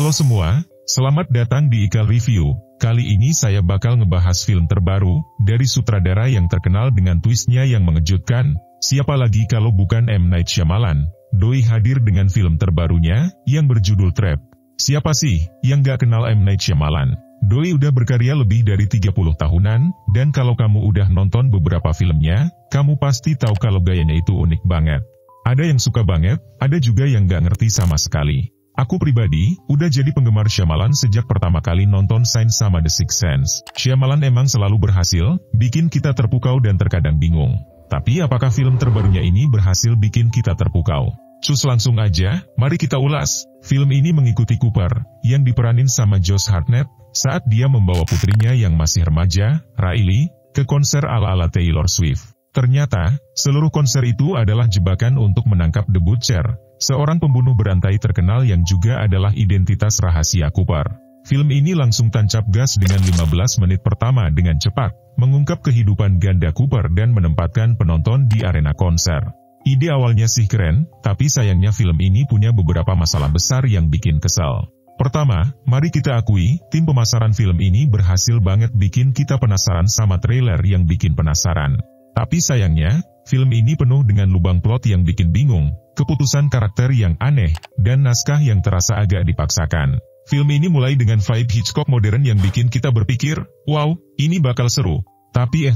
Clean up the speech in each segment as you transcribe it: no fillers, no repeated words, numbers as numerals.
Halo semua, selamat datang di Ikal Review. Kali ini saya bakal ngebahas film terbaru, dari sutradara yang terkenal dengan twistnya yang mengejutkan. Siapa lagi kalau bukan M. Night Shyamalan. Doi hadir dengan film terbarunya, yang berjudul Trap. Siapa sih, yang gak kenal M. Night Shyamalan? Doi udah berkarya lebih dari 30 tahunan, dan kalau kamu udah nonton beberapa filmnya, kamu pasti tahu kalau gayanya itu unik banget. Ada yang suka banget, ada juga yang gak ngerti sama sekali. Aku pribadi, udah jadi penggemar Shyamalan sejak pertama kali nonton Sign sama The Sixth Sense. Shyamalan emang selalu berhasil, bikin kita terpukau dan terkadang bingung. Tapi apakah film terbarunya ini berhasil bikin kita terpukau? Cus langsung aja, mari kita ulas. Film ini mengikuti Cooper, yang diperanin sama Josh Hartnett, saat dia membawa putrinya yang masih remaja, Riley, ke konser ala-ala Taylor Swift. Ternyata, seluruh konser itu adalah jebakan untuk menangkap The Butcher, seorang pembunuh berantai terkenal yang juga adalah identitas rahasia Cooper. Film ini langsung tancap gas dengan 15 menit pertama dengan cepat, mengungkap kehidupan ganda Cooper dan menempatkan penonton di arena konser. Ide awalnya sih keren, tapi sayangnya film ini punya beberapa masalah besar yang bikin kesal. Pertama, mari kita akui, tim pemasaran film ini berhasil banget bikin kita penasaran sama trailer yang bikin penasaran. Tapi sayangnya, film ini penuh dengan lubang plot yang bikin bingung, keputusan karakter yang aneh, dan naskah yang terasa agak dipaksakan. Film ini mulai dengan vibe Hitchcock modern yang bikin kita berpikir, wow, ini bakal seru. Tapi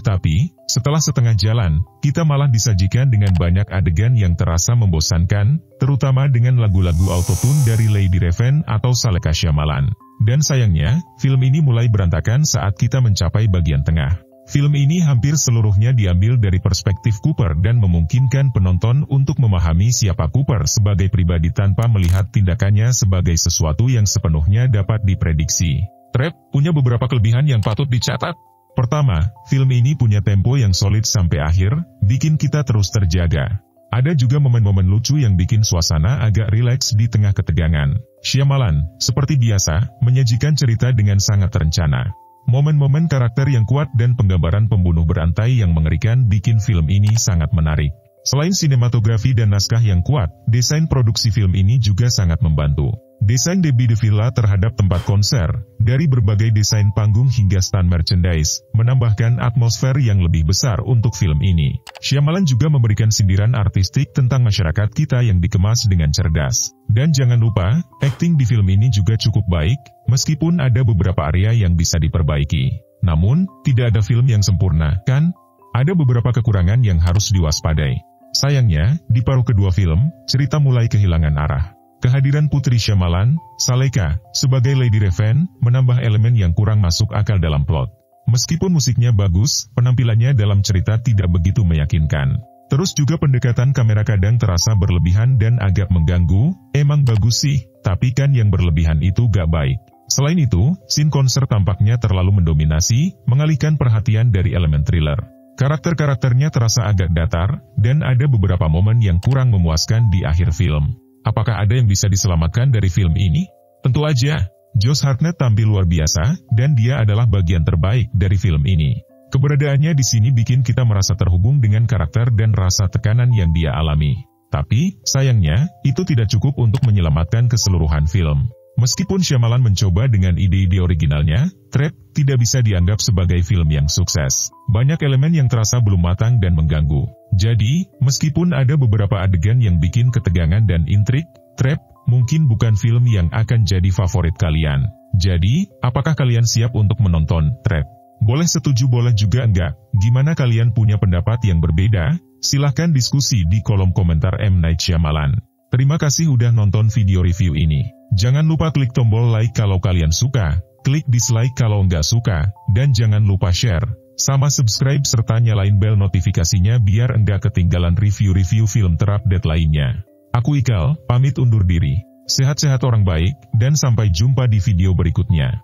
setelah setengah jalan, kita malah disajikan dengan banyak adegan yang terasa membosankan, terutama dengan lagu-lagu autotune dari Lady Raven atau Saleka Shyamalan. Dan sayangnya, film ini mulai berantakan saat kita mencapai bagian tengah. Film ini hampir seluruhnya diambil dari perspektif Cooper dan memungkinkan penonton untuk memahami siapa Cooper sebagai pribadi tanpa melihat tindakannya sebagai sesuatu yang sepenuhnya dapat diprediksi. Trap punya beberapa kelebihan yang patut dicatat. Pertama, film ini punya tempo yang solid sampai akhir, bikin kita terus terjaga. Ada juga momen-momen lucu yang bikin suasana agak rileks di tengah ketegangan. Shyamalan, seperti biasa, menyajikan cerita dengan sangat terencana. Momen-momen karakter yang kuat dan penggambaran pembunuh berantai yang mengerikan bikin film ini sangat menarik. Selain sinematografi dan naskah yang kuat, desain produksi film ini juga sangat membantu. Desain Debbie DeVilla terhadap tempat konser, dari berbagai desain panggung hingga stand merchandise, menambahkan atmosfer yang lebih besar untuk film ini. Shyamalan juga memberikan sindiran artistik tentang masyarakat kita yang dikemas dengan cerdas. Dan jangan lupa, akting di film ini juga cukup baik, meskipun ada beberapa area yang bisa diperbaiki. Namun, tidak ada film yang sempurna, kan? Ada beberapa kekurangan yang harus diwaspadai. Sayangnya, di paruh kedua film, cerita mulai kehilangan arah. Kehadiran putri Shyamalan, Saleka, sebagai Lady Raven, menambah elemen yang kurang masuk akal dalam plot. Meskipun musiknya bagus, penampilannya dalam cerita tidak begitu meyakinkan. Terus juga pendekatan kamera kadang terasa berlebihan dan agak mengganggu. Emang bagus sih, tapi kan yang berlebihan itu gak baik. Selain itu, scene konser tampaknya terlalu mendominasi, mengalihkan perhatian dari elemen thriller. Karakter-karakternya terasa agak datar, dan ada beberapa momen yang kurang memuaskan di akhir film. Apakah ada yang bisa diselamatkan dari film ini? Tentu aja, Josh Hartnett tampil luar biasa, dan dia adalah bagian terbaik dari film ini. Keberadaannya di sini bikin kita merasa terhubung dengan karakter dan rasa tekanan yang dia alami. Tapi, sayangnya, itu tidak cukup untuk menyelamatkan keseluruhan film. Meskipun Shyamalan mencoba dengan ide-ide originalnya, Trap tidak bisa dianggap sebagai film yang sukses. Banyak elemen yang terasa belum matang dan mengganggu. Jadi, meskipun ada beberapa adegan yang bikin ketegangan dan intrik, Trap mungkin bukan film yang akan jadi favorit kalian. Jadi, apakah kalian siap untuk menonton Trap? Boleh setuju, boleh juga enggak. Gimana kalian punya pendapat yang berbeda? Silahkan diskusi di kolom komentar M. Night Shyamalan. Terima kasih udah nonton video review ini. Jangan lupa klik tombol like kalau kalian suka, klik dislike kalau nggak suka, dan jangan lupa share, sama subscribe serta nyalain bel notifikasinya biar enggak ketinggalan review-review film terupdate lainnya. Aku Ikal, pamit undur diri. Sehat-sehat orang baik, dan sampai jumpa di video berikutnya.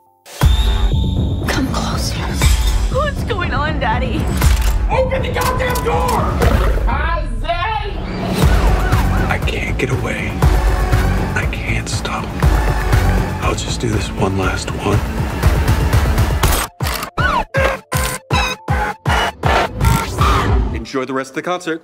Come closer. What's going on, Daddy? Open the goddamn door! Jose! I can't get away. I can't stop. I'll just do this one last one. Enjoy the rest of the concert.